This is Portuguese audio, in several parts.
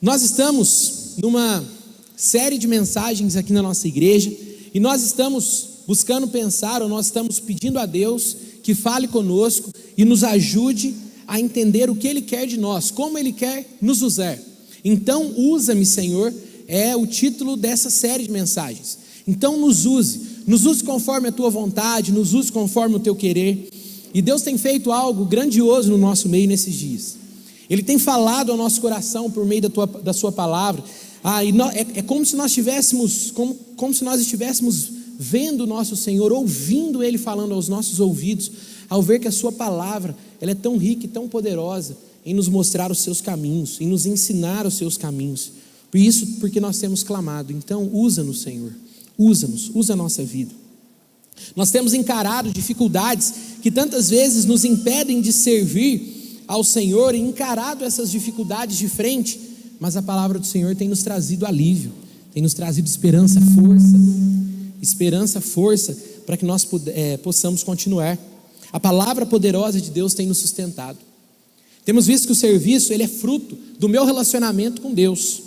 Nós estamos numa série de mensagens aqui na nossa igreja e nós estamos buscando pensar, ou nós estamos pedindo a Deus que fale conosco e nos ajude a entender o que Ele quer de nós, como Ele quer nos usar. Então, usa-me, Senhor, é o título dessa série de mensagens. Então, nos use conforme a Tua vontade, nos use conforme o Teu querer. E Deus tem feito algo grandioso no nosso meio nesses dias. Ele tem falado ao nosso coração por meio da Sua palavra. É como se nós estivéssemos, como se nós estivéssemos vendo o nosso Senhor, ouvindo Ele falando aos nossos ouvidos, ao ver que a Sua palavra, ela é tão rica e tão poderosa em nos mostrar os Seus caminhos, em nos ensinar os Seus caminhos. Por isso, porque nós temos clamado. Então, usa-nos, Senhor, usa-nos, usa a nossa vida. Nós temos encarado dificuldades que tantas vezes nos impedem de servir ao Senhor, e encarado essas dificuldades de frente, mas a palavra do Senhor tem nos trazido alívio, tem nos trazido esperança, força, para que nós possamos continuar. A palavra poderosa de Deus tem nos sustentado. Temos visto que o serviço, ele é fruto do meu relacionamento com Deus.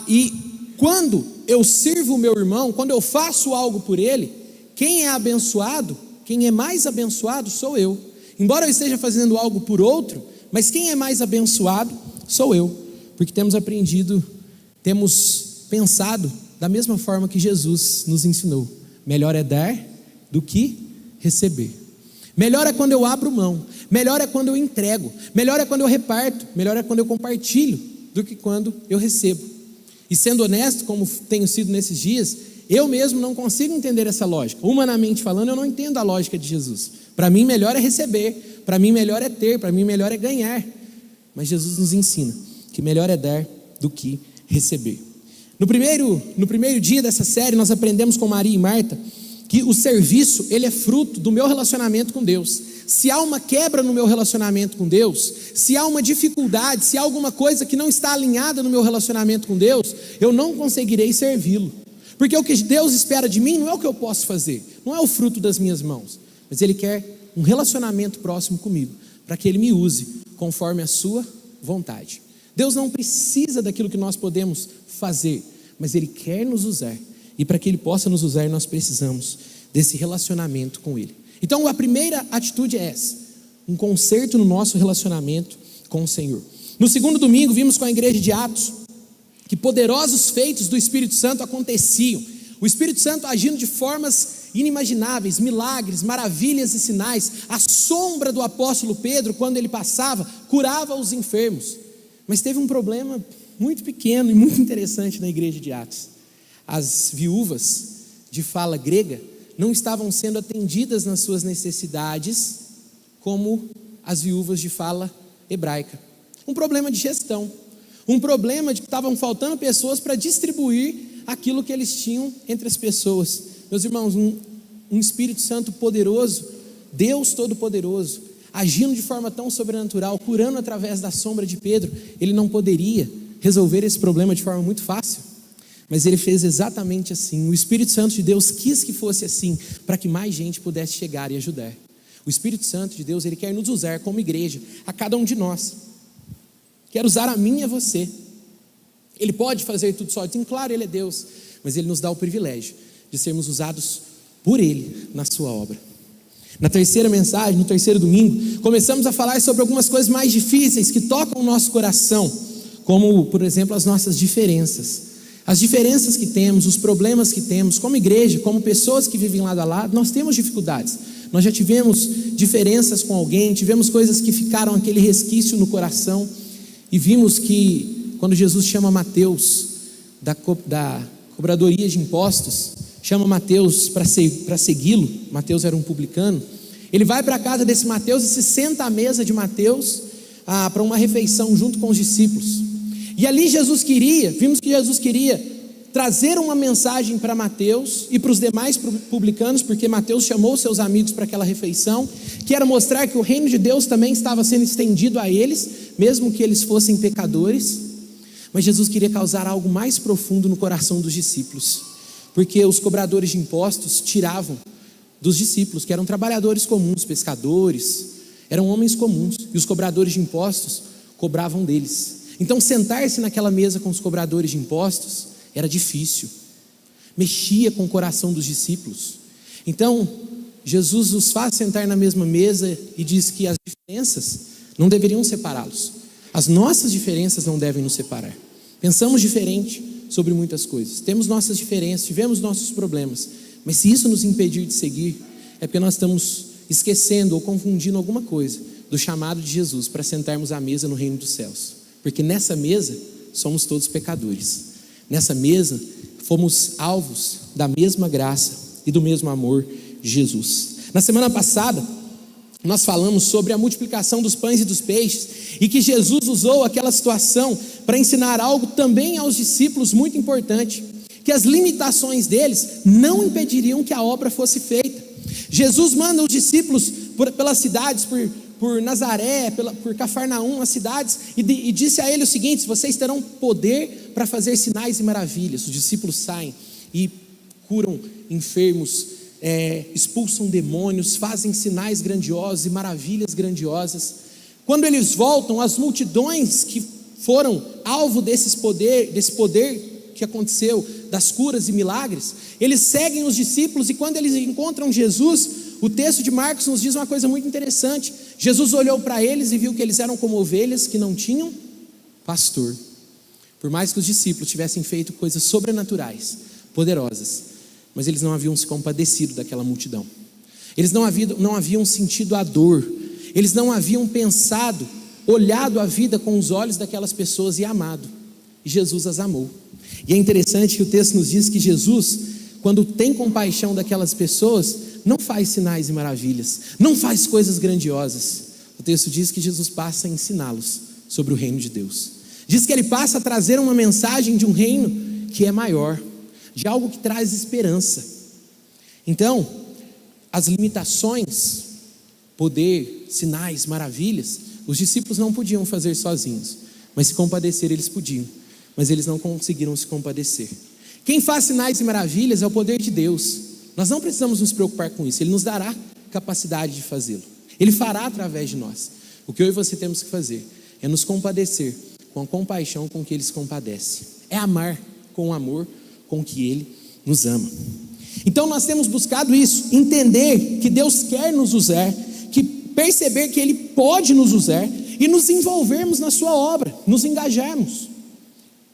E quando eu sirvo o meu irmão, quando eu faço algo por ele, quem é abençoado, quem é mais abençoado sou eu. Embora eu esteja fazendo algo por outro, mas quem é mais abençoado sou eu. Porque temos aprendido, temos pensado da mesma forma que Jesus nos ensinou. Melhor é dar do que receber. Melhor é quando eu abro mão, melhor é quando eu entrego, melhor é quando eu reparto, melhor é quando eu compartilho, do que quando eu recebo. E sendo honesto, como tenho sido nesses dias, eu mesmo não consigo entender essa lógica. Humanamente falando, eu não entendo a lógica de Jesus. Para mim melhor é receber, para mim melhor é ter, para mim melhor é ganhar. Mas Jesus nos ensina que melhor é dar do que receber. No primeiro dia dessa série, nós aprendemos com Maria e Marta que o serviço, ele é fruto do meu relacionamento com Deus. Se há uma quebra no meu relacionamento com Deus, se há uma dificuldade, se há alguma coisa que não está alinhada no meu relacionamento com Deus, eu não conseguirei servi-lo. Porque o que Deus espera de mim não é o que eu posso fazer, não é o fruto das minhas mãos, mas Ele quer um relacionamento próximo comigo, para que Ele me use conforme a sua vontade. Deus não precisa daquilo que nós podemos fazer, mas Ele quer nos usar, e para que Ele possa nos usar, nós precisamos desse relacionamento com Ele. Então a primeira atitude é essa, um conserto no nosso relacionamento com o Senhor. No segundo domingo vimos com a igreja de Atos, que poderosos feitos do Espírito Santo aconteciam, o Espírito Santo agindo de formas inimagináveis, milagres, maravilhas e sinais. A sombra do apóstolo Pedro, quando ele passava, curava os enfermos. Mas teve um problema muito pequeno e muito interessante na igreja de Atos. As viúvas de fala grega não estavam sendo atendidas nas suas necessidades como as viúvas de fala hebraica. Um problema de gestão, um problema de que estavam faltando pessoas para distribuir aquilo que eles tinham entre as pessoas. Meus irmãos, um Espírito Santo poderoso, Deus Todo-Poderoso, agindo de forma tão sobrenatural, curando através da sombra de Pedro, Ele não poderia resolver esse problema de forma muito fácil, mas Ele fez exatamente assim. O Espírito Santo de Deus quis que fosse assim, para que mais gente pudesse chegar e ajudar. O Espírito Santo de Deus, Ele quer nos usar como igreja, a cada um de nós, quer usar a mim e a você. Ele pode fazer tudo sozinho, claro, Ele é Deus, mas Ele nos dá o privilégio de sermos usados por Ele na sua obra. Na terceira mensagem, no terceiro domingo, começamos a falar sobre algumas coisas mais difíceis que tocam o nosso coração, como, por exemplo, as nossas diferenças. As diferenças que temos, os problemas que temos, como igreja, como pessoas que vivem lado a lado, nós temos dificuldades. Nós já tivemos diferenças com alguém, tivemos coisas que ficaram aquele resquício no coração, e vimos que quando Jesus chama Mateus da cobradoria de impostos, chama Mateus para segui-lo. Mateus era um publicano. Ele vai para a casa desse Mateus e se senta à mesa de Mateus para uma refeição junto com os discípulos. E ali vimos que Jesus queria trazer uma mensagem para Mateus e para os demais publicanos, porque Mateus chamou seus amigos para aquela refeição, que era mostrar que o reino de Deus também estava sendo estendido a eles, mesmo que eles fossem pecadores. Mas Jesus queria causar algo mais profundo no coração dos discípulos, porque os cobradores de impostos tiravam dos discípulos, que eram trabalhadores comuns, pescadores, eram homens comuns, e os cobradores de impostos cobravam deles. Então sentar-se naquela mesa com os cobradores de impostos era difícil, mexia com o coração dos discípulos. Então Jesus os faz sentar na mesma mesa e diz que as diferenças não deveriam separá-los. As nossas diferenças não devem nos separar. Pensamos diferente sobre muitas coisas, temos nossas diferenças, tivemos nossos problemas, mas se isso nos impedir de seguir, é porque nós estamos esquecendo ou confundindo alguma coisa do chamado de Jesus para sentarmos à mesa no reino dos céus. Porque nessa mesa somos todos pecadores. Nessa mesa fomos alvos da mesma graça e do mesmo amor de Jesus. Na semana passada nós falamos sobre a multiplicação dos pães e dos peixes, e que Jesus usou aquela situação para ensinar algo também aos discípulos muito importante, que as limitações deles não impediriam que a obra fosse feita. Jesus manda os discípulos pelas cidades, por Nazaré, por Cafarnaum, as cidades, e disse a eles o seguinte: vocês terão poder para fazer sinais e maravilhas. Os discípulos saem e curam enfermos, expulsam demônios, fazem sinais grandiosos e maravilhas grandiosas. Quando eles voltam, as multidões que foram alvo desse poder que aconteceu, das curas e milagres, eles seguem os discípulos, e quando eles encontram Jesus, o texto de Marcos nos diz uma coisa muito interessante. Jesus olhou para eles e viu que eles eram como ovelhas que não tinham pastor. Por mais que os discípulos tivessem feito coisas sobrenaturais, poderosas, mas eles não haviam se compadecido daquela multidão. Eles não haviam sentido a dor. Eles não haviam pensado, olhado a vida com os olhos daquelas pessoas e amado. E Jesus as amou. E é interessante que o texto nos diz que Jesus, quando tem compaixão daquelas pessoas, não faz sinais e maravilhas, não faz coisas grandiosas. O texto diz que Jesus passa a ensiná-los sobre o reino de Deus. Diz que ele passa a trazer uma mensagem de um reino que é maior, de algo que traz esperança. Então, as limitações, poder, sinais, maravilhas, os discípulos não podiam fazer sozinhos, mas se compadecer eles podiam, mas eles não conseguiram se compadecer. Quem faz sinais e maravilhas é o poder de Deus. Nós não precisamos nos preocupar com isso. Ele nos dará capacidade de fazê-lo. Ele fará através de nós. O que eu e você temos que fazer é nos compadecer com a compaixão com que Ele se compadece. É amar com o amor com que Ele nos ama. Então nós temos buscado isso, entender que Deus quer nos usar, que perceber que Ele pode nos usar e nos envolvermos na sua obra, nos engajarmos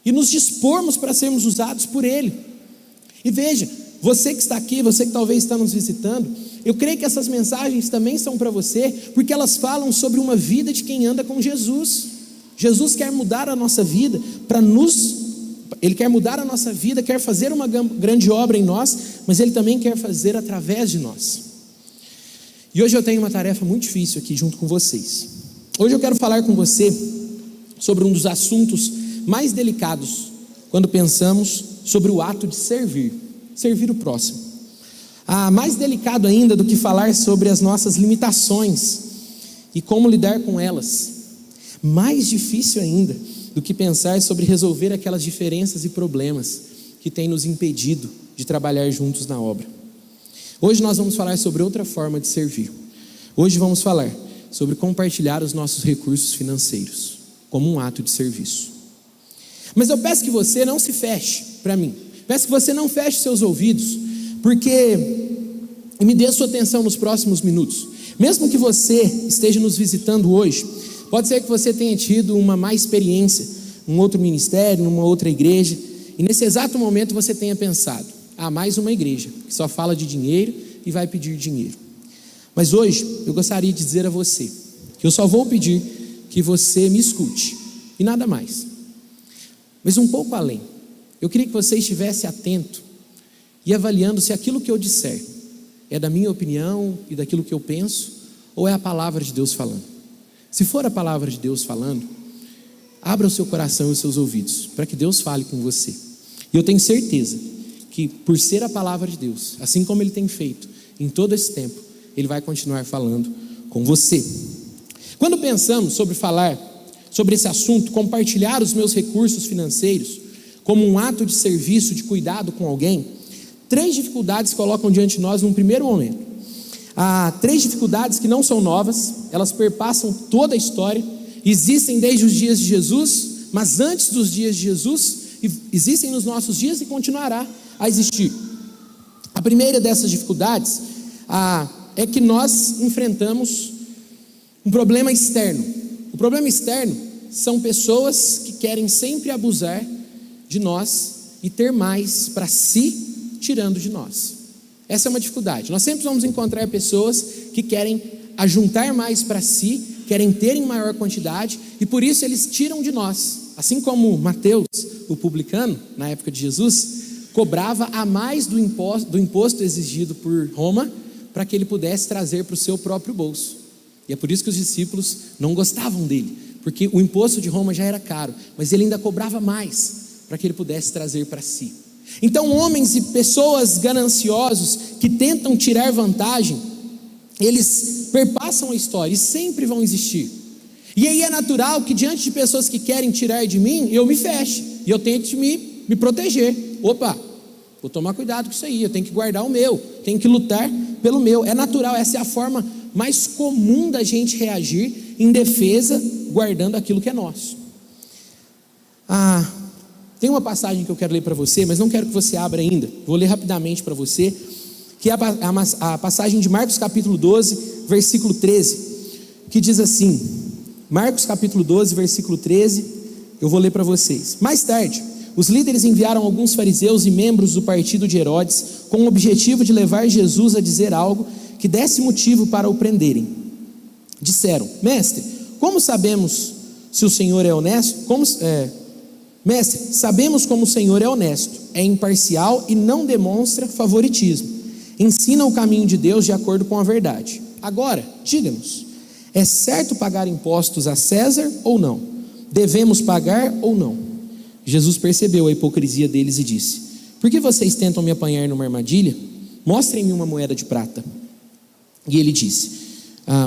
e nos dispormos para sermos usados por Ele. E veja, você que está aqui, você que talvez está nos visitando, eu creio que essas mensagens também são para você, porque elas falam sobre uma vida de quem anda com Jesus. Jesus quer mudar a nossa vida Ele quer mudar a nossa vida, quer fazer uma grande obra em nós, mas Ele também quer fazer através de nós. E hoje eu tenho uma tarefa muito difícil aqui junto com vocês. Hoje eu quero falar com você sobre um dos assuntos mais delicados quando pensamos sobre o ato de servir o próximo. Mais delicado ainda do que falar sobre as nossas limitações e como lidar com elas. Mais difícil ainda do que pensar sobre resolver aquelas diferenças e problemas que têm nos impedido de trabalhar juntos na obra. Hoje nós vamos falar sobre outra forma de servir. Hoje vamos falar sobre compartilhar os nossos recursos financeiros como um ato de serviço. Mas eu peço que você não se feche para mim. Peço que você não feche seus ouvidos, e me dê sua atenção nos próximos minutos. Mesmo que você esteja nos visitando hoje, pode ser que você tenha tido uma má experiência, um outro ministério, numa outra igreja, e nesse exato momento você tenha pensado: mais uma igreja que só fala de dinheiro e vai pedir dinheiro. Mas hoje eu gostaria de dizer a você que eu só vou pedir que você me escute e nada mais. Mas um pouco além, eu queria que você estivesse atento e avaliando se aquilo que eu disser é da minha opinião e daquilo que eu penso, ou é a palavra de Deus falando. Se for a palavra de Deus falando, abra o seu coração e os seus ouvidos, para que Deus fale com você. E eu tenho certeza que, por ser a palavra de Deus, assim como Ele tem feito em todo esse tempo, Ele vai continuar falando com você. Quando pensamos sobre falar sobre esse assunto, compartilhar os meus recursos financeiros como um ato de serviço, de cuidado com alguém, 3 dificuldades colocam diante de nós num primeiro momento. Há 3 dificuldades que não são novas, elas perpassam toda a história, existem desde os dias de Jesus, mas antes dos dias de Jesus, existem nos nossos dias e continuará a existir. A primeira dessas dificuldades é que nós enfrentamos um problema externo. O problema externo são pessoas que querem sempre abusar de nós e ter mais para si, tirando de nós. Essa é uma dificuldade. Nós sempre vamos encontrar pessoas que querem ajuntar mais para si, querem ter em maior quantidade, e por isso eles tiram de nós. Assim como Mateus, o publicano, na época de Jesus, cobrava a mais do imposto exigido por Roma, para que ele pudesse trazer para o seu próprio bolso. E é por isso que os discípulos não gostavam dele, porque o imposto de Roma já era caro, mas ele ainda cobrava mais, para que ele pudesse trazer para si. Então, homens e pessoas gananciosos que tentam tirar vantagem, eles perpassam a história e sempre vão existir. E aí é natural que diante de pessoas que querem tirar de mim, eu me feche e eu tente me proteger. Opa, vou tomar cuidado com isso aí, eu tenho que guardar o meu, tenho que lutar pelo meu. É natural, essa é a forma mais comum da gente reagir em defesa, guardando aquilo que é nosso. Tem uma passagem que eu quero ler para você, mas não quero que você abra ainda. Vou ler rapidamente para você, que é a passagem de Marcos capítulo 12, versículo 13, que diz assim, Marcos capítulo 12, versículo 13, eu vou ler para vocês. Mais tarde, os líderes enviaram alguns fariseus e membros do partido de Herodes, com o objetivo de levar Jesus a dizer algo que desse motivo para o prenderem. Disseram, mestre, como sabemos se o Senhor é honesto? Mestre, sabemos como o Senhor é honesto, é imparcial e não demonstra favoritismo. Ensina o caminho de Deus de acordo com a verdade. Agora, diga-nos, é certo pagar impostos a César ou não? Devemos pagar ou não? Jesus percebeu a hipocrisia deles e disse, por que vocês tentam me apanhar numa armadilha? Mostrem-me uma moeda de prata. E ele disse,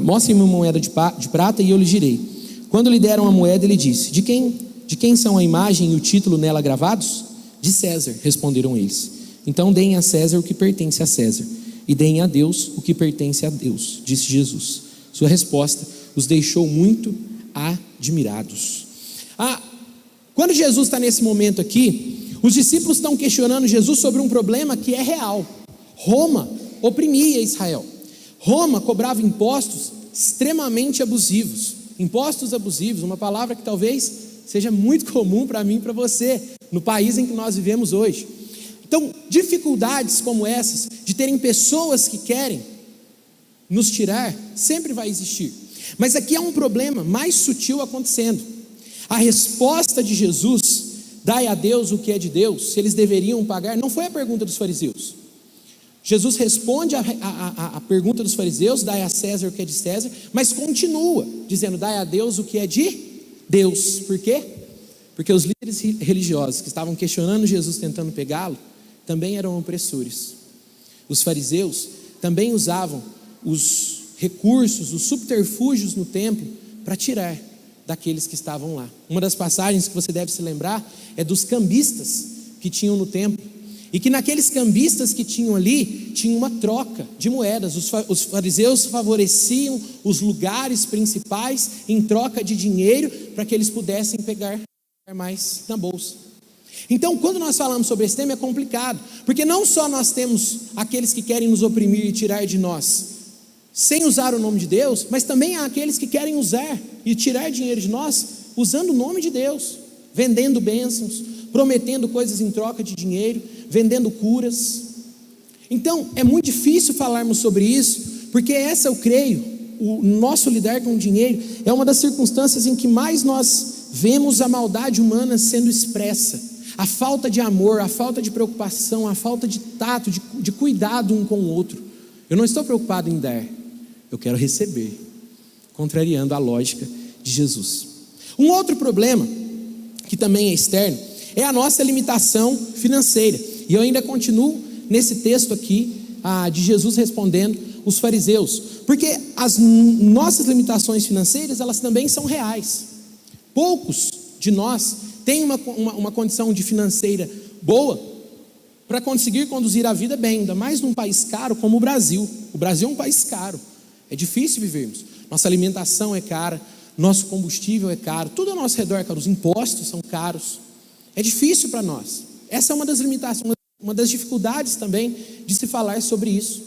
mostrem-me uma moeda de prata e eu lhe direi. Quando lhe deram a moeda, ele disse, de quem são a imagem e o título nela gravados? De César, responderam eles. Então deem a César o que pertence a César, e deem a Deus o que pertence a Deus, disse Jesus. Sua resposta os deixou muito admirados. Quando Jesus está nesse momento aqui, os discípulos estão questionando Jesus sobre um problema que é real. Roma oprimia Israel. Roma cobrava impostos extremamente abusivos. Impostos abusivos, uma palavra que talvez seja muito comum para mim e para você, no país em que nós vivemos hoje. Então, dificuldades como essas, de terem pessoas que querem nos tirar, sempre vai existir. Mas aqui há um problema mais sutil acontecendo. A resposta de Jesus, dai a Deus o que é de Deus, se eles deveriam pagar, não foi a pergunta dos fariseus. Jesus responde a pergunta dos fariseus, dai a César o que é de César, mas continua dizendo, dai a Deus o que é de Deus. Por quê? Porque os líderes religiosos que estavam questionando Jesus, tentando pegá-lo, também eram opressores. Os fariseus também usavam os recursos, os subterfúgios no templo para tirar daqueles que estavam lá. Uma das passagens que você deve se lembrar é dos cambistas que tinham no templo, e que naqueles cambistas que tinham ali, tinha uma troca de moedas. Os fariseus favoreciam os lugares principais em troca de dinheiro, para que eles pudessem pegar mais na bolsa. Então, quando nós falamos sobre esse tema, é complicado, porque não só nós temos aqueles que querem nos oprimir e tirar de nós, sem usar o nome de Deus, mas também há aqueles que querem usar e tirar dinheiro de nós, usando o nome de Deus, vendendo bênçãos, prometendo coisas em troca de dinheiro, vendendo curas. Então, é muito difícil falarmos sobre isso, porque essa, eu creio, o nosso lidar com o dinheiro, é uma das circunstâncias em que mais nós vemos a maldade humana sendo expressa. A falta de amor, a falta de preocupação, a falta de tato, de cuidado um com o outro. Eu não estou preocupado em dar, eu quero receber, contrariando a lógica de Jesus. Um outro problema, que também é externo, é a nossa limitação financeira. E eu ainda continuo nesse texto aqui, de Jesus respondendo os fariseus, porque as nossas limitações financeiras, elas também são reais. Poucos de nós têm uma condição de financeira boa para conseguir conduzir a vida bem, ainda mais num país caro como o Brasil. O Brasil é um país caro, é difícil vivermos. Nossa alimentação é cara, nosso combustível é caro, tudo ao nosso redor é caro, os impostos são caros, é difícil para nós. Essa é uma das limitações, uma das dificuldades também de se falar sobre isso.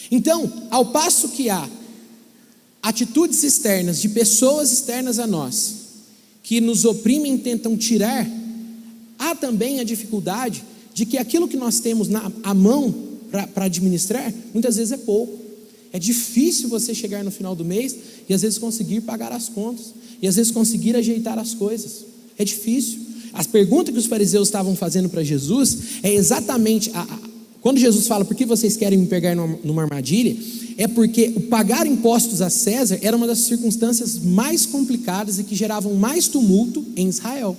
Então, ao passo que há atitudes externas, de pessoas externas a nós, que nos oprimem e tentam tirar, há também a dificuldade de que aquilo que nós temos à mão para administrar, muitas vezes é pouco. É difícil você chegar no final do mês e às vezes conseguir pagar as contas, e às vezes conseguir ajeitar as coisas. É difícil. As perguntas que os fariseus estavam fazendo para Jesus é exatamente, quando Jesus fala, por que vocês querem me pegar numa armadilha? É porque o pagar impostos a César era uma das circunstâncias mais complicadas e que geravam mais tumulto em Israel.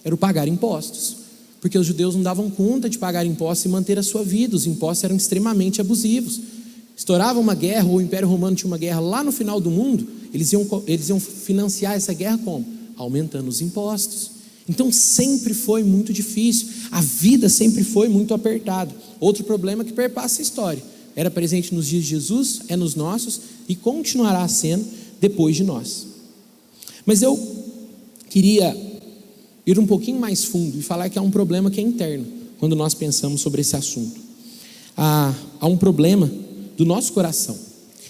Era o pagar impostos, porque os judeus não davam conta de pagar impostos e manter a sua vida. Os impostos eram extremamente abusivos. Estourava uma guerra, ou o Império Romano tinha uma guerra lá no final do mundo, eles iam financiar essa guerra como? Aumentando os impostos. Então sempre foi muito difícil, a vida sempre foi muito apertada. Outro problema que perpassa a história, era presente nos dias de Jesus, é nos nossos e continuará sendo depois de nós. Mas eu queria ir um pouquinho mais fundo e falar que há um problema que é interno, quando nós pensamos sobre esse assunto. Há um problema do nosso coração.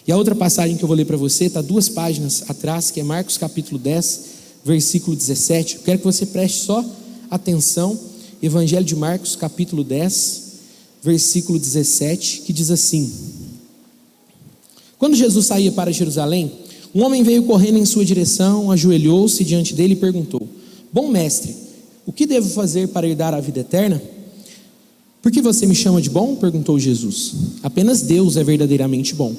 E a outra passagem que eu vou ler para você está 2 páginas atrás, que é Marcos capítulo 10, versículo 17. Eu quero que você preste só atenção. Evangelho de Marcos capítulo 10, versículo 17, que diz assim: quando Jesus saía para Jerusalém, um homem veio correndo em sua direção, ajoelhou-se diante dele e perguntou: bom mestre, o que devo fazer para herdar a vida eterna? Por que você me chama de bom? Perguntou Jesus. Apenas Deus é verdadeiramente bom.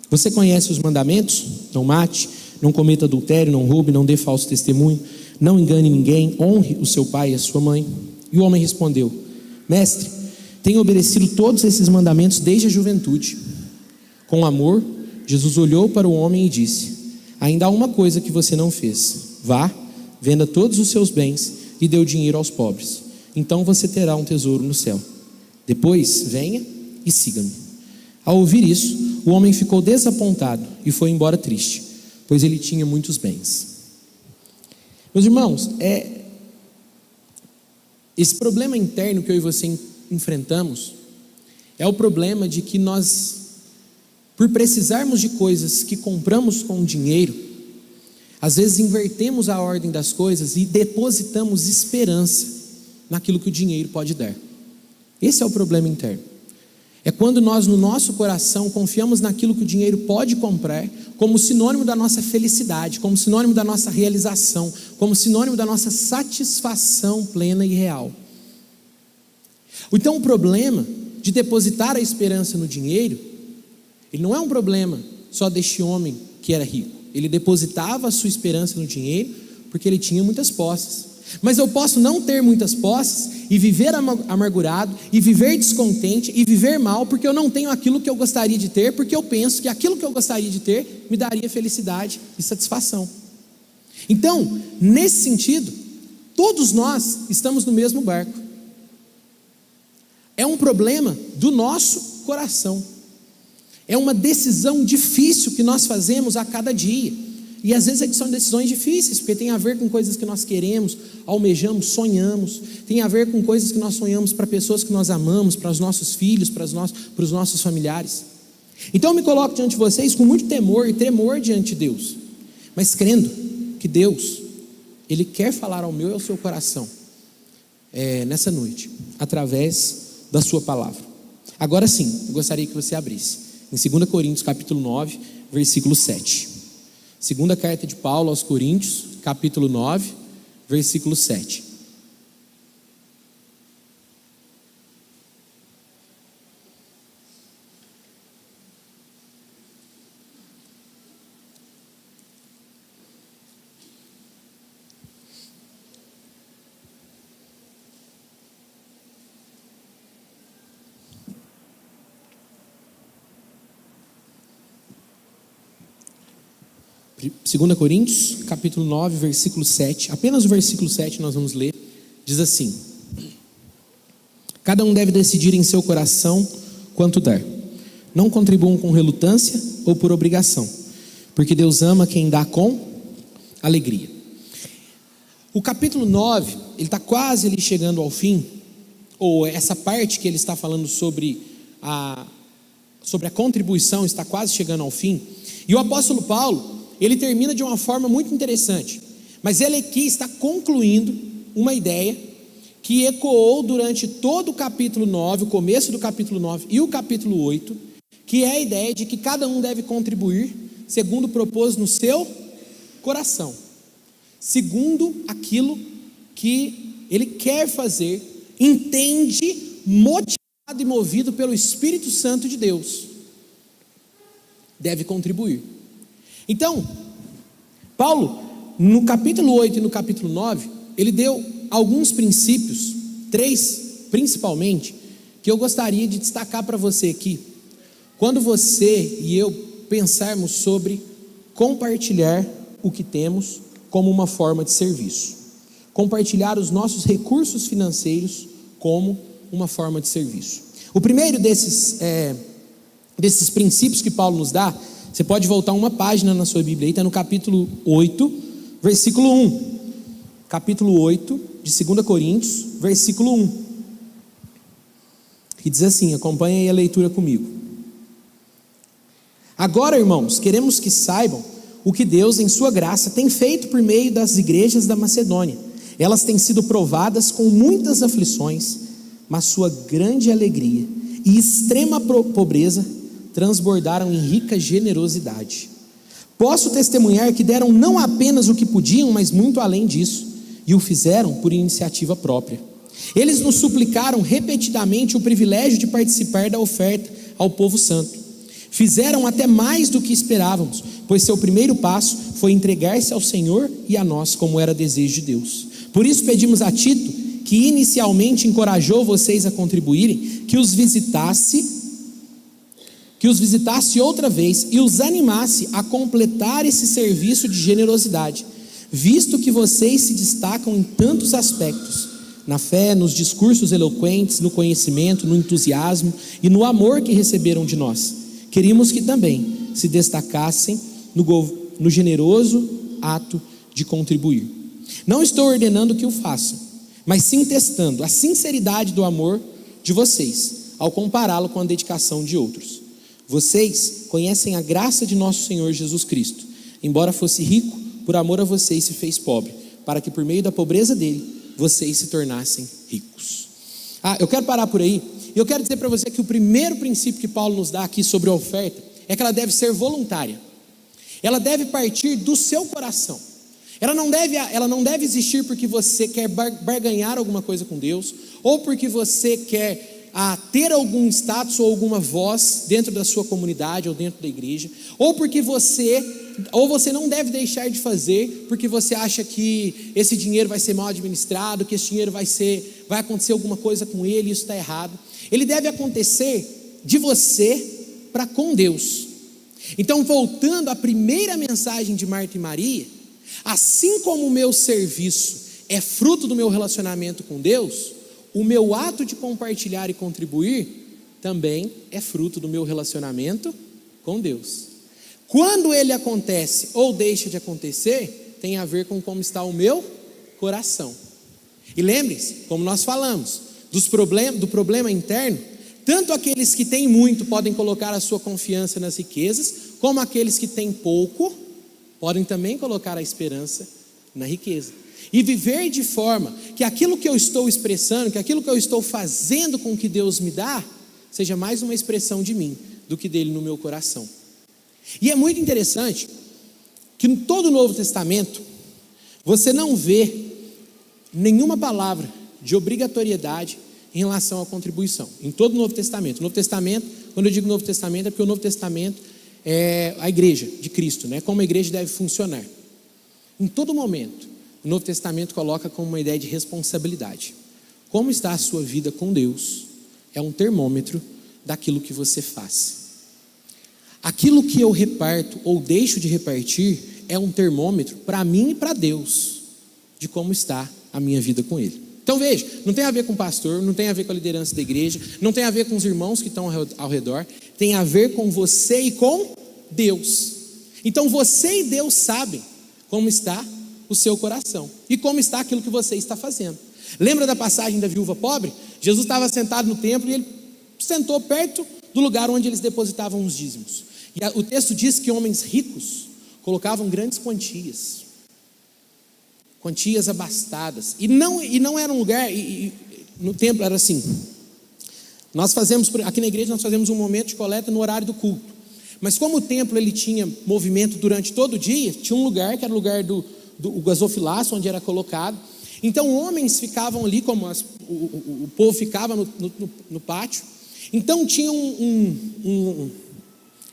Você conhece os mandamentos? Não mate, não cometa adultério, não roube, não dê falso testemunho, não engane ninguém, honre o seu pai e a sua mãe. E o homem respondeu: mestre, tenho obedecido todos esses mandamentos desde a juventude. Com amor, Jesus olhou para o homem e disse: ainda há uma coisa que você não fez. Vá, venda todos os seus bens e dê o dinheiro aos pobres. Então você terá um tesouro no céu. Depois, venha e siga-me. Ao ouvir isso, o homem ficou desapontado e foi embora triste, pois ele tinha muitos bens. Meus irmãos, esse problema interno que eu e você enfrentamos é o problema de que nós, por precisarmos de coisas que compramos com dinheiro, às vezes invertemos a ordem das coisas e depositamos esperança naquilo que o dinheiro pode dar. Esse é o problema interno. É quando nós no nosso coração confiamos naquilo que o dinheiro pode comprar como sinônimo da nossa felicidade, como sinônimo da nossa realização, como sinônimo da nossa satisfação plena e real. Então o problema de depositar a esperança no dinheiro, ele não é um problema só deste homem que era rico. Ele depositava a sua esperança no dinheiro porque ele tinha muitas posses. Mas eu posso não ter muitas posses e viver amargurado, e viver descontente, e viver mal, porque eu não tenho aquilo que eu gostaria de ter, porque eu penso que aquilo que eu gostaria de ter me daria felicidade e satisfação. Então, nesse sentido, todos nós estamos no mesmo barco. É um problema do nosso coração. É uma decisão difícil que nós fazemos a cada dia. E às vezes são decisões difíceis, porque tem a ver com coisas que nós queremos, almejamos, sonhamos. Tem a ver com coisas que nós sonhamos para pessoas que nós amamos, para os nossos filhos, para os nossos familiares. Então eu me coloco diante de vocês com muito temor e tremor diante de Deus, mas crendo que Deus, Ele quer falar ao meu e ao seu coração nessa noite, através da sua palavra. Agora sim, eu gostaria que você abrisse em 2 Coríntios capítulo 9, versículo 7. Segunda carta de Paulo aos Coríntios, capítulo 9, versículo 7. Segunda Coríntios, capítulo 9, versículo 7. Apenas o versículo 7 nós vamos ler. Diz assim: cada um deve decidir em seu coração quanto dar. Não contribuam com relutância ou por obrigação, porque Deus ama quem dá com alegria. O capítulo 9, ele está quase ali chegando ao fim, ou essa parte que ele está falando sobre a contribuição está quase chegando ao fim, e o apóstolo Paulo, ele termina de uma forma muito interessante, mas ele aqui está concluindo uma ideia que ecoou durante todo o capítulo 9, o começo do capítulo 9 e o capítulo 8, que é a ideia de que cada um deve contribuir segundo propôs no seu coração, segundo aquilo que ele quer fazer, entende, motivado e movido pelo Espírito Santo de Deus, deve contribuir. Então, Paulo, no capítulo 8 e no capítulo 9, ele deu alguns princípios, 3 principalmente, que eu gostaria de destacar para você aqui. Quando você e eu pensarmos sobre compartilhar o que temos como uma forma de serviço, compartilhar os nossos recursos financeiros como uma forma de serviço. O primeiro desses princípios que Paulo nos dá, você pode voltar uma página na sua Bíblia, aí está no capítulo 8, versículo 1. Capítulo 8 de 2 Coríntios, versículo 1. Que diz assim, acompanha aí a leitura comigo. Agora, irmãos, queremos que saibam o que Deus, em sua graça, tem feito por meio das igrejas da Macedônia. Elas têm sido provadas com muitas aflições, mas sua grande alegria e extrema pobreza transbordaram em rica generosidade. Posso testemunhar que deram não apenas o que podiam, mas muito além disso, e o fizeram por iniciativa própria. Eles nos suplicaram repetidamente o privilégio de participar da oferta ao povo santo. Fizeram até mais do que esperávamos, pois seu primeiro passo foi entregar-se ao Senhor e a nós, como era desejo de Deus. Por isso pedimos a Tito, que inicialmente encorajou vocês a contribuírem, que os visitasse outra vez e os animasse a completar esse serviço de generosidade, visto que vocês se destacam em tantos aspectos, na fé, nos discursos eloquentes, no conhecimento, no entusiasmo e no amor que receberam de nós. Queríamos que também se destacassem no generoso ato de contribuir. Não estou ordenando que o façam, mas sim testando a sinceridade do amor de vocês, ao compará-lo com a dedicação de outros. Vocês conhecem a graça de nosso Senhor Jesus Cristo. Embora fosse rico, por amor a vocês se fez pobre, para que por meio da pobreza dele, vocês se tornassem ricos. Eu quero parar por aí. Eu quero dizer para você que o primeiro princípio que Paulo nos dá aqui sobre a oferta é que ela deve ser voluntária. Ela deve partir do seu coração. Ela não deve existir porque você quer barganhar alguma coisa com Deus, ou porque você quer ter algum status ou alguma voz dentro da sua comunidade ou dentro da igreja, ou você não deve deixar de fazer porque você acha que esse dinheiro vai ser mal administrado, que esse dinheiro vai acontecer alguma coisa com ele e isso está errado. Ele deve acontecer de você para com Deus. Então, voltando à primeira mensagem de Marta e Maria, assim como o meu serviço é fruto do meu relacionamento com Deus, o meu ato de compartilhar e contribuir também é fruto do meu relacionamento com Deus. Quando ele acontece ou deixa de acontecer, tem a ver com como está o meu coração. E lembre-se, como nós falamos, do problema interno, tanto aqueles que têm muito podem colocar a sua confiança nas riquezas, como aqueles que têm pouco podem também colocar a esperança na riqueza. E viver de forma que aquilo que eu estou expressando, que aquilo que eu estou fazendo com o que Deus me dá, seja mais uma expressão de mim do que dele no meu coração. E é muito interessante que em todo o Novo Testamento você não vê nenhuma palavra de obrigatoriedade em relação à contribuição. Em todo o Novo Testamento. O Novo Testamento, quando eu digo Novo Testamento, é porque o Novo Testamento é a igreja de Cristo, né? Como a igreja deve funcionar. Em todo momento, o Novo Testamento coloca como uma ideia de responsabilidade. Como está a sua vida com Deus é um termômetro daquilo que você faz. Aquilo que eu reparto ou deixo de repartir é um termômetro para mim e para Deus de como está a minha vida com Ele. Então veja, não tem a ver com o pastor, não tem a ver com a liderança da igreja, não tem a ver com os irmãos que estão ao redor, tem a ver com você e com Deus. Então você e Deus sabem como está o seu coração e como está aquilo que você está fazendo. Lembra da passagem da viúva pobre? Jesus estava sentado no templo e ele sentou perto do lugar onde eles depositavam os dízimos. E o texto diz que homens ricos colocavam grandes quantias abastadas, e não era um lugar, no templo era assim, nós fazemos, aqui na igreja nós fazemos um momento de coleta no horário do culto, mas como o templo ele tinha movimento durante todo o dia, tinha um lugar que era o lugar do gasofilaço, onde era colocado, então homens ficavam ali, como o povo ficava no pátio, então tinha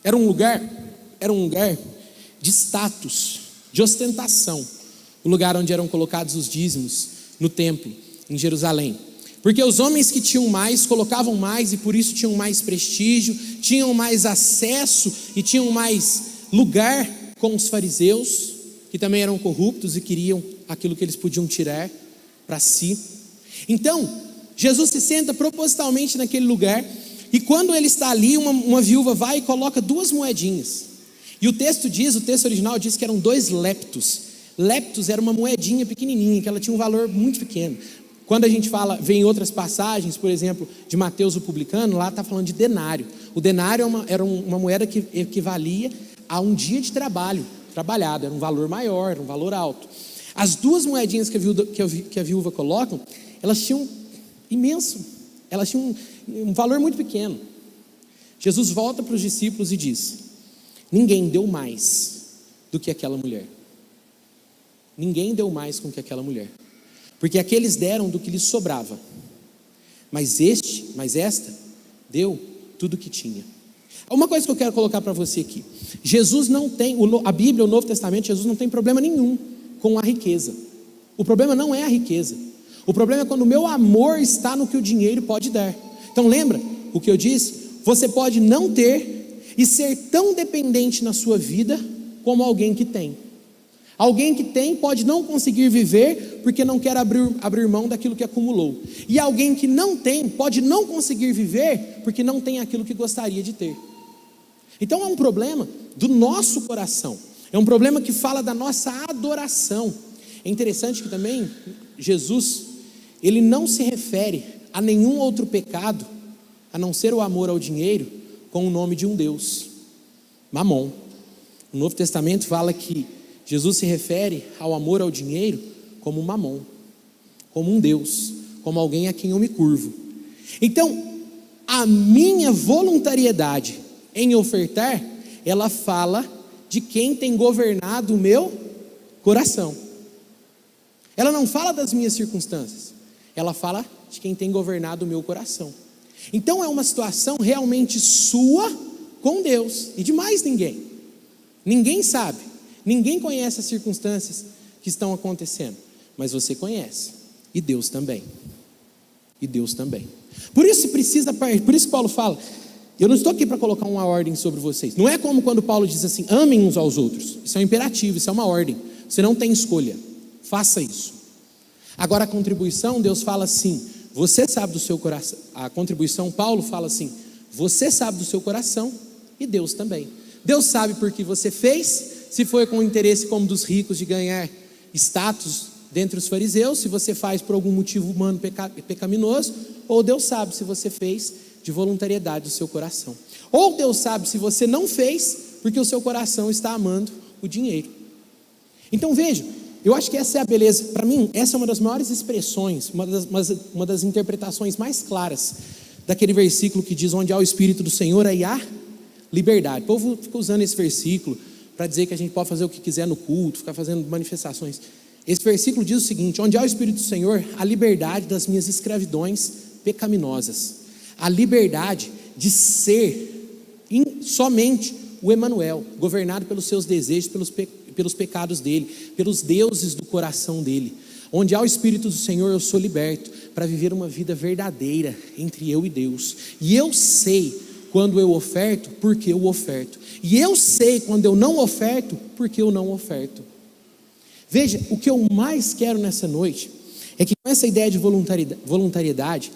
era um lugar de status, de ostentação, o lugar onde eram colocados os dízimos no templo, em Jerusalém. Porque os homens que tinham mais, colocavam mais e por isso tinham mais prestígio, tinham mais acesso e tinham mais lugar com os fariseus, que também eram corruptos e queriam aquilo que eles podiam tirar para si. Então, Jesus se senta propositalmente naquele lugar, e quando ele está ali, uma viúva vai e coloca 2 moedinhas. E o texto original diz que eram 2 leptos. Leptos era uma moedinha pequenininha, que ela tinha um valor muito pequeno. Quando a gente vê em outras passagens, por exemplo, de Mateus o publicano, lá está falando de denário. O denário era uma moeda que equivalia a um dia de trabalhado, era um valor maior, era um valor alto. As 2 moedinhas que a viúva coloca, elas tinham elas tinham um valor muito pequeno. Jesus volta para os discípulos e diz: ninguém deu mais do que aquela mulher. Ninguém deu mais com que aquela mulher, porque aqueles deram do que lhes sobrava, mas esta deu tudo o que tinha. Uma coisa que eu quero colocar para você aqui: Jesus não tem, a Bíblia, o Novo Testamento, Jesus não tem problema nenhum com a riqueza. O problema não é a riqueza, o problema é quando o meu amor está no que o dinheiro pode dar. Então lembra o que eu disse? Você pode não ter e ser tão dependente na sua vida como alguém que tem. Alguém que tem pode não conseguir viver porque não quer abrir mão daquilo que acumulou. E alguém que não tem pode não conseguir viver porque não tem aquilo que gostaria de ter. Então é um problema do nosso coração. É um problema que fala da nossa adoração. É interessante que também Jesus, ele não se refere a nenhum outro pecado a não ser o amor ao dinheiro com o nome de um Deus, Mamon. O Novo Testamento fala que Jesus se refere ao amor ao dinheiro como Mamon, como um Deus, como alguém a quem eu me curvo. Então, a minha voluntariedade em ofertar, ela fala de quem tem governado o meu coração. Ela não fala das minhas circunstâncias, ela fala de quem tem governado o meu coração. Então é uma situação realmente sua com Deus e de mais ninguém. Ninguém sabe. Ninguém conhece as circunstâncias que estão acontecendo, mas você conhece, e Deus também. E Deus também. Por isso Paulo fala: eu não estou aqui para colocar uma ordem sobre vocês. Não é como quando Paulo diz assim: amem uns aos outros. Isso é um imperativo, isso é uma ordem. Você não tem escolha, faça isso. Agora a contribuição, Deus fala assim: você sabe do seu coração. A contribuição, Paulo fala assim: você sabe do seu coração, e Deus também. Deus sabe porque você fez. Se foi com o interesse como dos ricos de ganhar status dentre os fariseus, se você faz por algum motivo humano pecaminoso, ou Deus sabe se você fez de voluntariedade do seu coração. Ou Deus sabe se você não fez porque o seu coração está amando o dinheiro. Então veja, eu acho que essa é a beleza. Para mim, essa é uma das maiores expressões, uma das interpretações mais claras daquele versículo que diz: onde há o Espírito do Senhor, aí há liberdade. O povo fica usando esse versículo para dizer que a gente pode fazer o que quiser no culto, ficar fazendo manifestações. Esse versículo diz o seguinte: onde há o Espírito do Senhor, a liberdade das minhas escravidões pecaminosas, a liberdade de ser somente o Emanuel, governado pelos seus desejos, pelos pecados dele, pelos deuses do coração dele. Onde há o Espírito do Senhor, eu sou liberto para viver uma vida verdadeira entre eu e Deus. E eu sei quando eu oferto, porque eu oferto. E eu sei quando eu não oferto, porque eu não oferto. Veja, o que eu mais quero nessa noite é que com essa ideia de voluntariedade,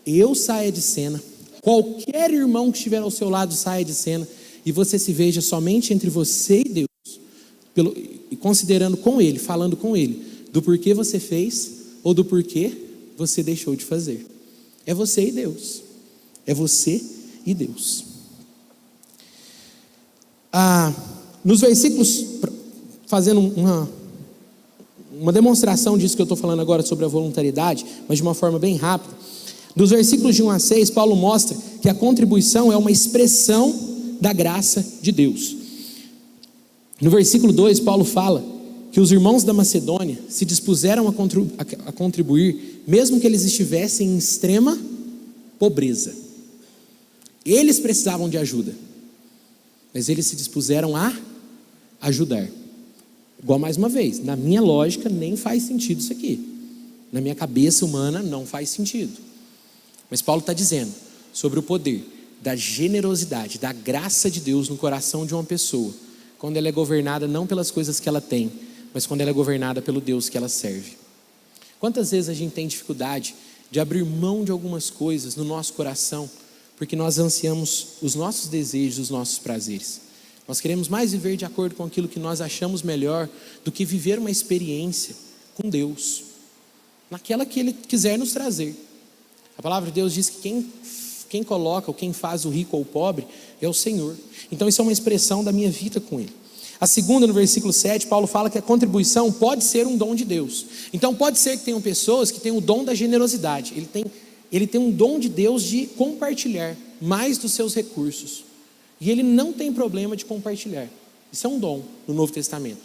eu saia de cena, qualquer irmão que estiver ao seu lado saia de cena, e você se veja somente entre você e Deus, e considerando com Ele, falando com Ele, do porquê você fez ou do porquê você deixou de fazer. É você e Deus. É você e Deus. Nos versículos, fazendo uma demonstração disso que eu estou falando agora sobre a voluntariedade, mas de uma forma bem rápida. Dos versículos de 1 a 6, Paulo mostra que a contribuição é uma expressão da graça de Deus. No versículo 2, Paulo fala que os irmãos da Macedônia se dispuseram a contribuir, mesmo que eles estivessem em extrema pobreza. Eles precisavam de ajuda, mas eles se dispuseram a ajudar. Igual mais uma vez, na minha lógica nem faz sentido isso aqui. Na minha cabeça humana não faz sentido. Mas Paulo está dizendo sobre o poder da generosidade, da graça de Deus no coração de uma pessoa, quando ela é governada não pelas coisas que ela tem, mas quando ela é governada pelo Deus que ela serve. Quantas vezes a gente tem dificuldade de abrir mão de algumas coisas no nosso coração, porque nós ansiamos os nossos desejos, os nossos prazeres. Nós queremos mais viver de acordo com aquilo que nós achamos melhor do que viver uma experiência com Deus, naquela que Ele quiser nos trazer. A palavra de Deus diz que quem coloca ou quem faz o rico ou o pobre é o Senhor. Então isso é uma expressão da minha vida com Ele. A segunda, no versículo 7, Paulo fala que a contribuição pode ser um dom de Deus. Então pode ser que tenham pessoas que tenham o dom da generosidade. Ele tem um dom de Deus de compartilhar mais dos seus recursos. E ele não tem problema de compartilhar. Isso é um dom no Novo Testamento.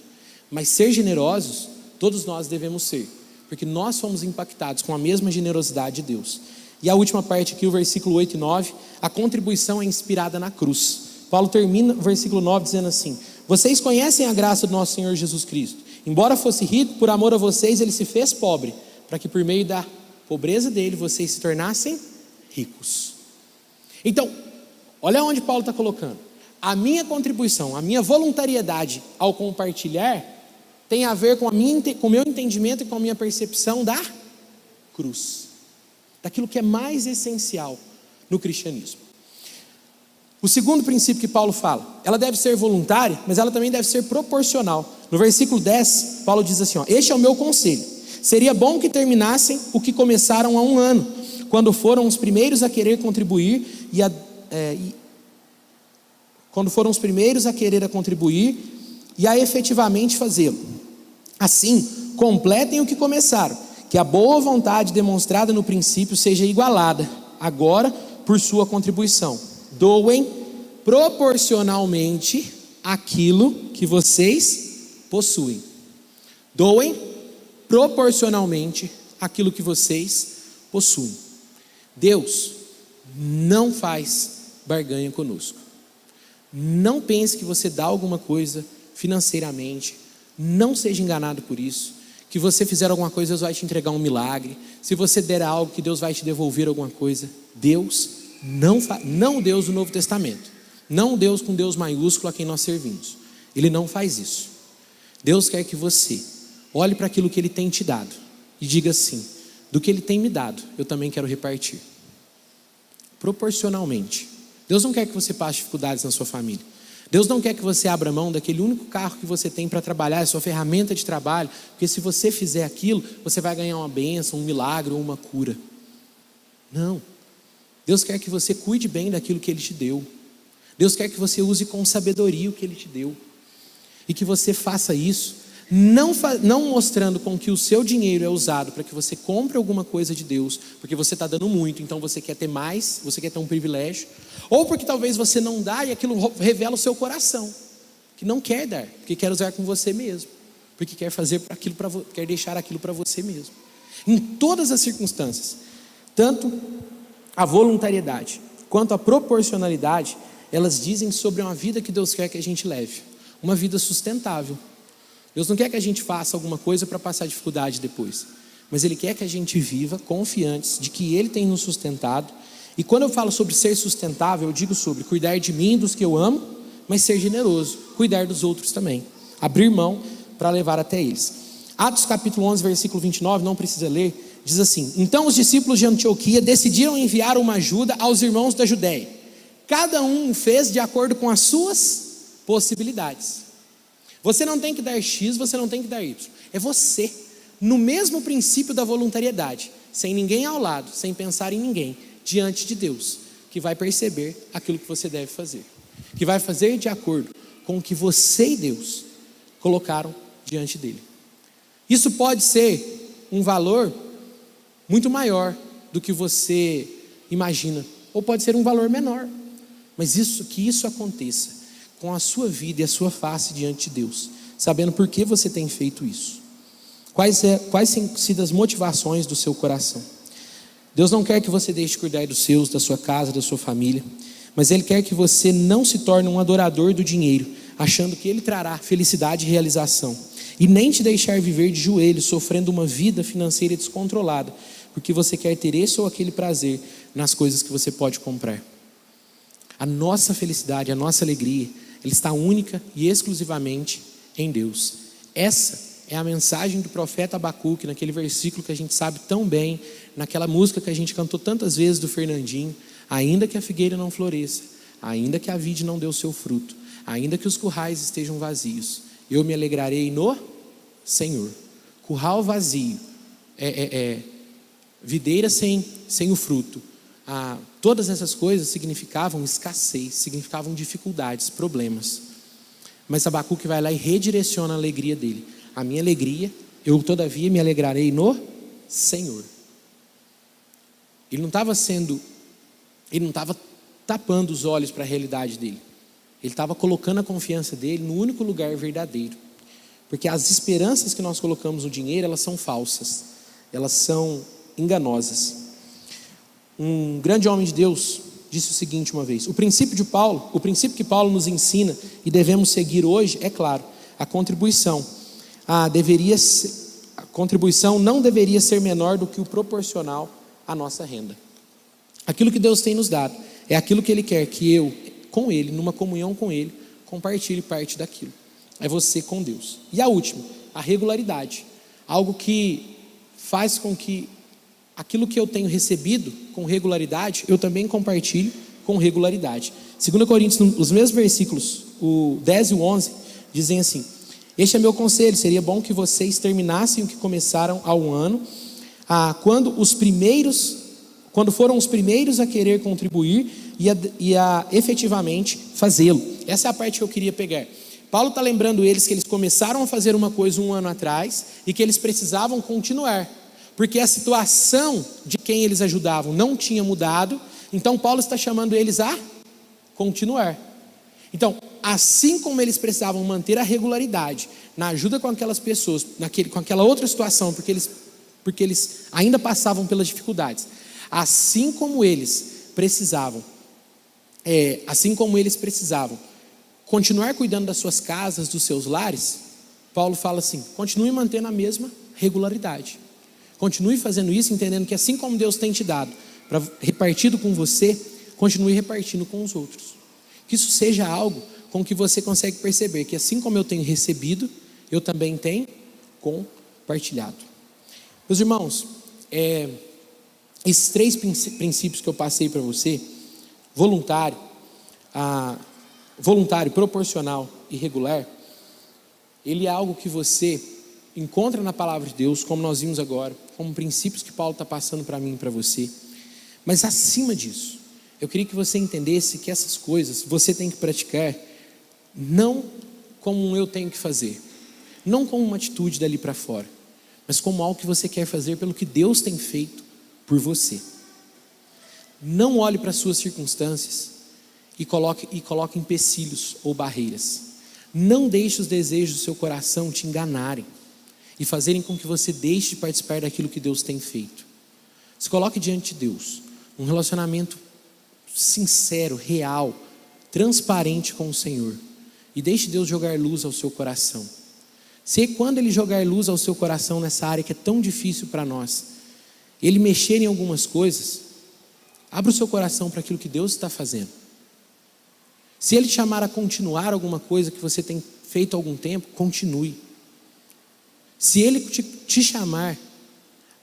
Mas ser generosos, todos nós devemos ser, porque nós fomos impactados com a mesma generosidade de Deus. E a última parte aqui, o versículo 8 e 9, a contribuição é inspirada na cruz. Paulo termina o versículo 9 dizendo assim: vocês conhecem a graça do nosso Senhor Jesus Cristo. Embora fosse rico, por amor a vocês, Ele se fez pobre, para que por meio da pobreza dele, vocês se tornassem ricos. Então, olha onde Paulo está colocando. A minha contribuição, a minha voluntariedade ao compartilhar, tem a ver com o meu entendimento e com a minha percepção da cruz, daquilo que é mais essencial no cristianismo. O segundo princípio que Paulo fala, ela deve ser voluntária, mas ela também deve ser proporcional. No versículo 10, Paulo diz assim: este é o meu conselho, seria bom que terminassem o que começaram há 1 ano, quando foram os primeiros a querer contribuir e a efetivamente fazê-lo. Assim, completem o que começaram, que a boa vontade demonstrada no princípio seja igualada, agora por sua contribuição. Doem proporcionalmente aquilo que vocês possuem. Doem proporcionalmente aquilo que vocês possuem. Deus não faz barganha conosco. Não pense que você dá alguma coisa financeiramente. Não seja enganado por isso. Que você fizer alguma coisa, Deus vai te entregar um milagre. Se você der algo, que Deus vai te devolver alguma coisa. Deus não o Deus do Novo Testamento. Não o Deus com Deus maiúsculo a quem nós servimos. Ele não faz isso. Deus quer que você olhe para aquilo que Ele tem te dado e diga assim: do que Ele tem me dado, eu também quero repartir. Proporcionalmente. Deus não quer que você passe dificuldades na sua família. Deus não quer que você abra mão daquele único carro que você tem para trabalhar, a sua ferramenta de trabalho, porque se você fizer aquilo, você vai ganhar uma bênção, um milagre ou uma cura. Não. Deus quer que você cuide bem daquilo que Ele te deu. Deus quer que você use com sabedoria o que Ele te deu. E que você faça isso, não mostrando com que o seu dinheiro é usado para que você compre alguma coisa de Deus, porque você está dando muito, então você quer ter mais, você quer ter um privilégio, ou porque talvez você não dá e aquilo revela o seu coração, que não quer dar, porque quer usar com você mesmo, porque quer fazer aquilo quer deixar aquilo para você mesmo. Em todas as circunstâncias, tanto a voluntariedade quanto a proporcionalidade, elas dizem sobre uma vida que Deus quer que a gente leve, uma vida sustentável. Deus não quer que a gente faça alguma coisa para passar dificuldade depois, mas Ele quer que a gente viva confiantes de que Ele tem nos sustentado. E quando eu falo sobre ser sustentável, eu digo sobre cuidar de mim e dos que eu amo, mas ser generoso, cuidar dos outros também, abrir mão para levar até eles. Atos capítulo 11, versículo 29, não precisa ler, diz assim: então os discípulos de Antioquia decidiram enviar uma ajuda aos irmãos da Judéia. Cada um fez de acordo com as suas possibilidades. Você não tem que dar X, você não tem que dar Y. É você, no mesmo princípio da voluntariedade, sem ninguém ao lado, sem pensar em ninguém, diante de Deus, que vai perceber aquilo que você deve fazer, que vai fazer de acordo com o que você e Deus colocaram diante dele. Isso pode ser um valor muito maior do que você imagina, ou pode ser um valor menor, mas que isso aconteça com a sua vida e a sua face diante de Deus, sabendo por que você tem feito isso. Quais têm sido as motivações do seu coração? Deus não quer que você deixe de cuidar dos seus, da sua casa, da sua família, mas Ele quer que você não se torne um adorador do dinheiro, achando que Ele trará felicidade e realização, e nem te deixar viver de joelhos, sofrendo uma vida financeira descontrolada, porque você quer ter esse ou aquele prazer nas coisas que você pode comprar. A nossa felicidade, a nossa alegria, ela está única e exclusivamente em Deus. Essa é a mensagem do profeta Abacuque, naquele versículo que a gente sabe tão bem, naquela música que a gente cantou tantas vezes do Fernandinho: ainda que a figueira não floresça, ainda que a vide não dê o seu fruto, ainda que os currais estejam vazios, eu me alegrarei no Senhor. Curral vazio, videira sem o fruto, todas essas coisas significavam escassez, significavam dificuldades, problemas. Mas Abacuque vai lá e redireciona a alegria dele: a minha alegria, eu todavia me alegrarei no Senhor. Ele não estava tapando os olhos para a realidade dele, ele estava colocando a confiança dele no único lugar verdadeiro, porque as esperanças que nós colocamos no dinheiro, elas são falsas, elas são enganosas. Um grande homem de Deus disse o seguinte uma vez: o princípio que Paulo nos ensina e devemos seguir hoje é claro, a contribuição não deveria ser menor do que o proporcional à nossa renda. Aquilo que Deus tem nos dado é aquilo que Ele quer que eu, com Ele, numa comunhão com Ele, compartilhe parte daquilo. É você com Deus. E a última, a regularidade, algo que faz com que aquilo que eu tenho recebido com regularidade, eu também compartilho com regularidade. 2 Coríntios, os mesmos versículos, o 10 e o 11, dizem assim: este é meu conselho, seria bom que vocês terminassem o que começaram há um ano, quando foram os primeiros a querer contribuir e a efetivamente fazê-lo. Essa é a parte que eu queria pegar. Paulo está lembrando eles que eles começaram a fazer uma coisa um ano atrás e que eles precisavam continuar, porque a situação de quem eles ajudavam não tinha mudado. Então Paulo está chamando eles a continuar. Então, assim como eles precisavam manter a regularidade na ajuda com aquelas pessoas, com aquela outra situação, porque eles ainda passavam pelas dificuldades, assim como eles precisavam continuar cuidando das suas casas, dos seus lares, Paulo fala assim: continue mantendo a mesma regularidade, continue fazendo isso, entendendo que assim como Deus tem te dado repartido com você, continue repartindo com os outros. Que isso seja algo com que você consegue perceber que assim como eu tenho recebido, eu também tenho compartilhado. Meus irmãos, esses 3 princípios que eu passei para você: voluntário, proporcional e regular, ele é algo que você encontra na palavra de Deus, como nós vimos agora, como princípios que Paulo está passando para mim e para você. Mas acima disso, eu queria que você entendesse que essas coisas você tem que praticar não como eu tenho que fazer, não como uma atitude dali para fora, mas como algo que você quer fazer pelo que Deus tem feito por você. Não olhe para as suas circunstâncias e coloque empecilhos ou barreiras. Não deixe os desejos do seu coração te enganarem e fazerem com que você deixe de participar daquilo que Deus tem feito. Se coloque diante de Deus, um relacionamento sincero, real, transparente com o Senhor, e deixe Deus jogar luz ao seu coração. Se quando Ele jogar luz ao seu coração nessa área que é tão difícil para nós, Ele mexer em algumas coisas, abra o seu coração para aquilo que Deus está fazendo. Se Ele te chamar a continuar alguma coisa que você tem feito há algum tempo, continue. Se Ele te chamar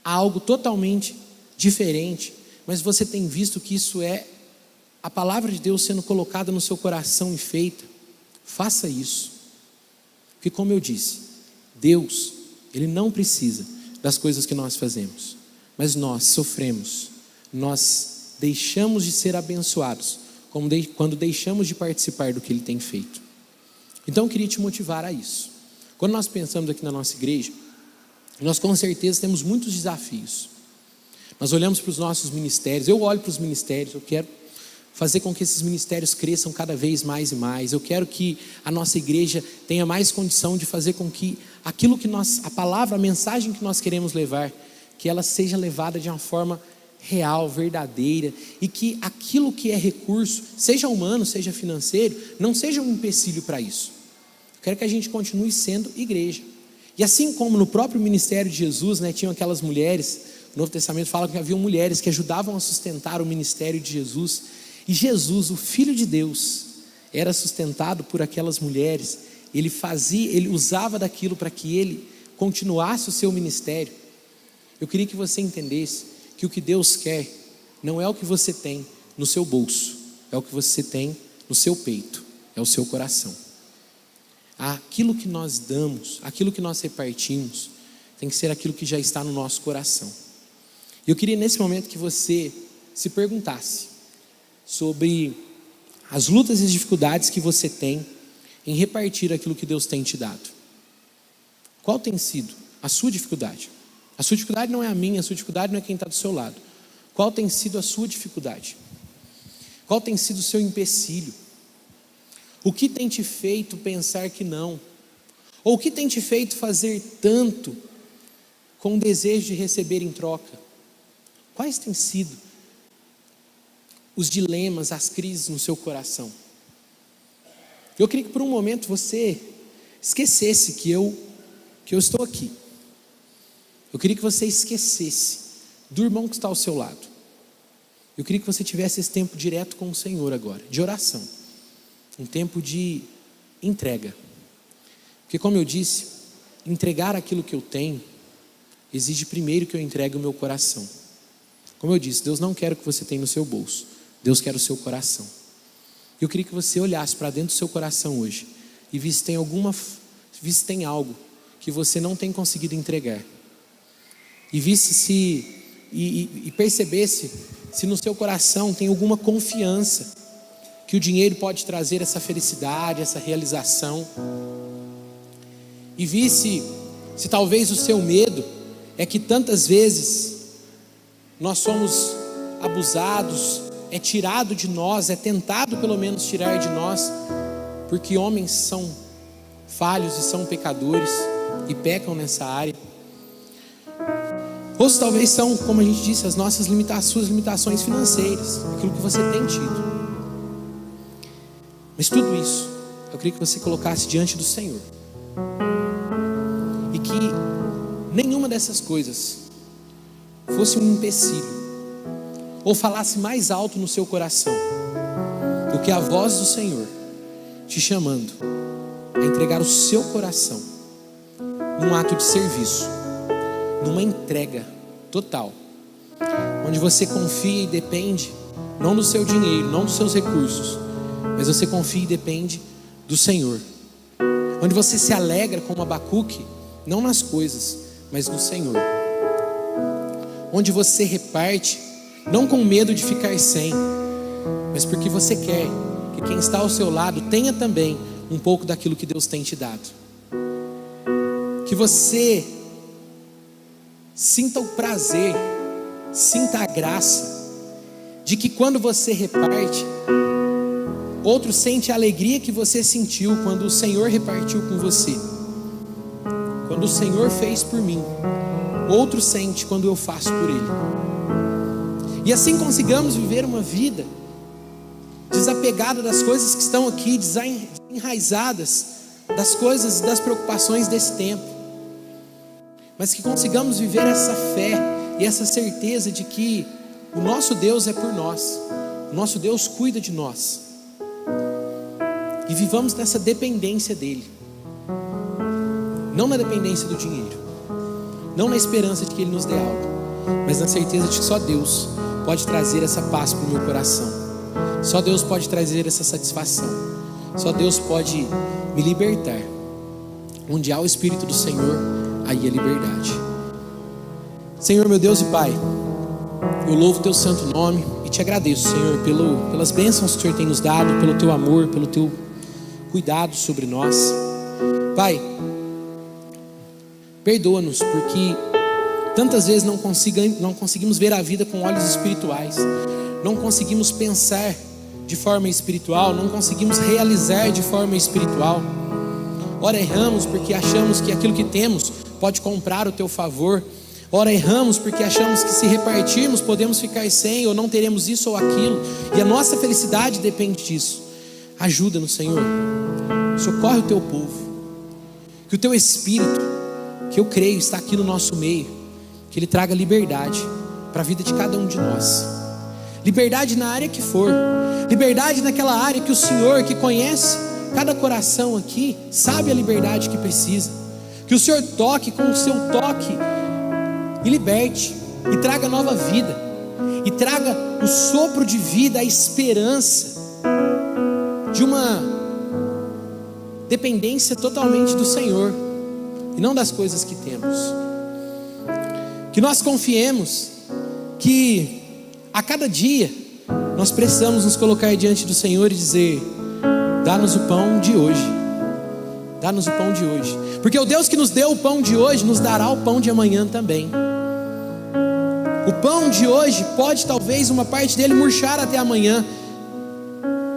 a algo totalmente diferente, mas você tem visto que isso é a palavra de Deus sendo colocada no seu coração e feita, faça isso. Porque, como eu disse, Deus, Ele não precisa das coisas que nós fazemos, mas nós sofremos, nós deixamos de ser abençoados quando deixamos de participar do que Ele tem feito. Então eu queria te motivar a isso. Quando nós pensamos aqui na nossa igreja, nós com certeza temos muitos desafios. Nós olhamos para os nossos ministérios, eu olho para os ministérios, eu quero fazer com que esses ministérios cresçam cada vez mais e mais. Eu quero que a nossa igreja tenha mais condição de fazer com que aquilo que a palavra, a mensagem que nós queremos levar, que ela seja levada de uma forma real, verdadeira, e que aquilo que é recurso, seja humano, seja financeiro, não seja um empecilho para isso. Eu quero que a gente continue sendo igreja. E assim como no próprio ministério de Jesus, tinham aquelas mulheres, o Novo Testamento fala que havia mulheres que ajudavam a sustentar o ministério de Jesus, e Jesus, o Filho de Deus, era sustentado por aquelas mulheres. Ele usava daquilo para que ele continuasse o seu ministério. Eu queria que você entendesse que o que Deus quer não é o que você tem no seu bolso, é o que você tem no seu peito, é o seu coração. Aquilo que nós damos, aquilo que nós repartimos, tem que ser aquilo que já está no nosso coração. Eu queria nesse momento que você se perguntasse sobre as lutas e as dificuldades que você tem em repartir aquilo que Deus tem te dado. Qual tem sido a sua dificuldade? A sua dificuldade não é a minha, a sua dificuldade não é quem está do seu lado. Qual tem sido a sua dificuldade? Qual tem sido o seu empecilho? O que tem te feito pensar que não? Ou o que tem te feito fazer tanto com o desejo de receber em troca? Quais têm sido os dilemas, as crises no seu coração? Eu queria que por um momento você esquecesse que eu estou aqui. Eu queria que você esquecesse do irmão que está ao seu lado. Eu queria que você tivesse esse tempo direto com o Senhor agora, de oração. Um tempo de entrega. Porque, como eu disse, entregar aquilo que eu tenho exige primeiro que eu entregue o meu coração. Como eu disse, Deus não quer o que você tem no seu bolso, Deus quer o seu coração. Eu queria que você olhasse para dentro do seu coração hoje e visse se tem algo que você não tem conseguido entregar. E visse e percebesse se no seu coração tem alguma confiança que o dinheiro pode trazer essa felicidade, essa realização. E visse se talvez o seu medo é que tantas vezes nós somos abusados, é tirado de nós, é tentado pelo menos tirar de nós, porque homens são falhos e são pecadores e pecam nessa área. Ou se talvez são, como a gente disse, as suas limitações financeiras, aquilo que você tem tido. Mas tudo isso, eu queria que você colocasse diante do Senhor. E que nenhuma dessas coisas fosse um empecilho, ou falasse mais alto no seu coração do que a voz do Senhor te chamando a entregar o seu coração num ato de serviço, numa entrega total, onde você confia e depende não do seu dinheiro, não dos seus recursos, mas você confia e depende do Senhor, onde você se alegra como Abacuque, não nas coisas, mas no Senhor, onde você reparte não com medo de ficar sem, mas porque você quer que quem está ao seu lado tenha também um pouco daquilo que Deus tem te dado. Que você sinta o prazer, sinta a graça de que quando você reparte, outro sente a alegria que você sentiu quando o Senhor repartiu com você. Quando o Senhor fez por mim, outro sente quando eu faço por Ele. E assim consigamos viver uma vida desapegada das coisas que estão aqui, desenraizadas das coisas, das preocupações desse tempo, mas que consigamos viver essa fé e essa certeza de que o nosso Deus é por nós, o nosso Deus cuida de nós, e vivamos nessa dependência dEle, não na dependência do dinheiro, não na esperança de que Ele nos dê algo, mas na certeza de que só Deus pode trazer essa paz para o meu coração, só Deus pode trazer essa satisfação, só Deus pode me libertar. Onde há o Espírito do Senhor, aí é liberdade. Senhor, meu Deus e Pai, eu louvo o Teu santo nome e Te agradeço, Senhor, pelas bênçãos que o Senhor tem nos dado, pelo Teu amor, pelo Teu cuidado sobre nós. Pai, perdoa-nos porque tantas vezes não conseguimos ver a vida com olhos espirituais, não conseguimos pensar de forma espiritual, não conseguimos realizar de forma espiritual. Ora erramos porque achamos que aquilo que temos pode comprar o Teu favor. Ora erramos porque achamos que se repartirmos podemos ficar sem, ou não teremos isso ou aquilo, e a nossa felicidade depende disso. Ajuda-nos, Senhor, socorre o Teu povo, que o Teu Espírito, que eu creio está aqui no nosso meio, que Ele traga liberdade para a vida de cada um de nós. Liberdade na área que for, liberdade naquela área que o Senhor, que conhece cada coração aqui, sabe a liberdade que precisa. Que o Senhor toque com o Seu toque e liberte, e traga nova vida, e traga o sopro de vida, a esperança de uma dependência totalmente do Senhor e não das coisas que temos. Que nós confiemos que a cada dia nós precisamos nos colocar diante do Senhor e dizer: dá-nos o pão de hoje, dá-nos o pão de hoje, porque o Deus que nos deu o pão de hoje nos dará o pão de amanhã também. O pão de hoje pode talvez uma parte dele murchar até amanhã,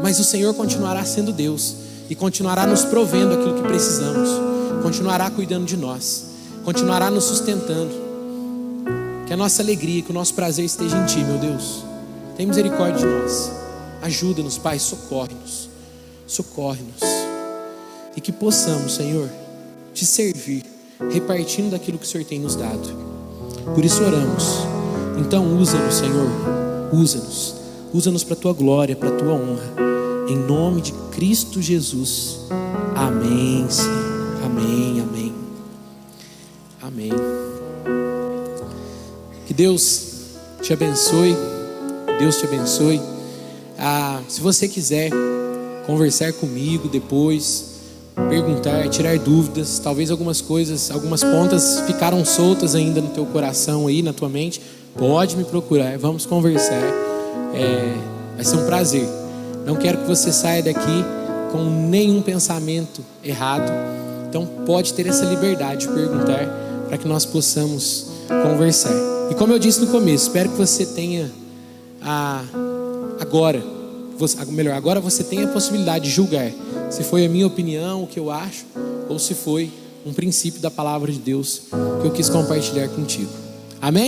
mas o Senhor continuará sendo Deus e continuará nos provendo aquilo que precisamos, continuará cuidando de nós, continuará nos sustentando. Que a nossa alegria, que o nosso prazer esteja em Ti, meu Deus. Tem misericórdia de nós, ajuda-nos, Pai, socorre-nos, socorre-nos, e que possamos, Senhor, Te servir, repartindo daquilo que o Senhor tem nos dado. Por isso oramos. Então usa-nos, Senhor, usa-nos para a Tua glória, para a Tua honra, em nome de Cristo Jesus. Amém, Senhor. Amém, amém, amém. Que Deus te abençoe, Deus te abençoe. Se você quiser conversar comigo depois, perguntar, tirar dúvidas, talvez algumas coisas, algumas pontas ficaram soltas ainda no teu coração aí, na tua mente, pode me procurar, vamos conversar, vai ser um prazer. Não quero que você saia daqui com nenhum pensamento errado, então pode ter essa liberdade de perguntar, para que nós possamos conversar. E como eu disse no começo, espero que você tenha agora você tem a possibilidade de julgar se foi a minha opinião, o que eu acho, ou se foi um princípio da palavra de Deus que eu quis compartilhar contigo. Amém?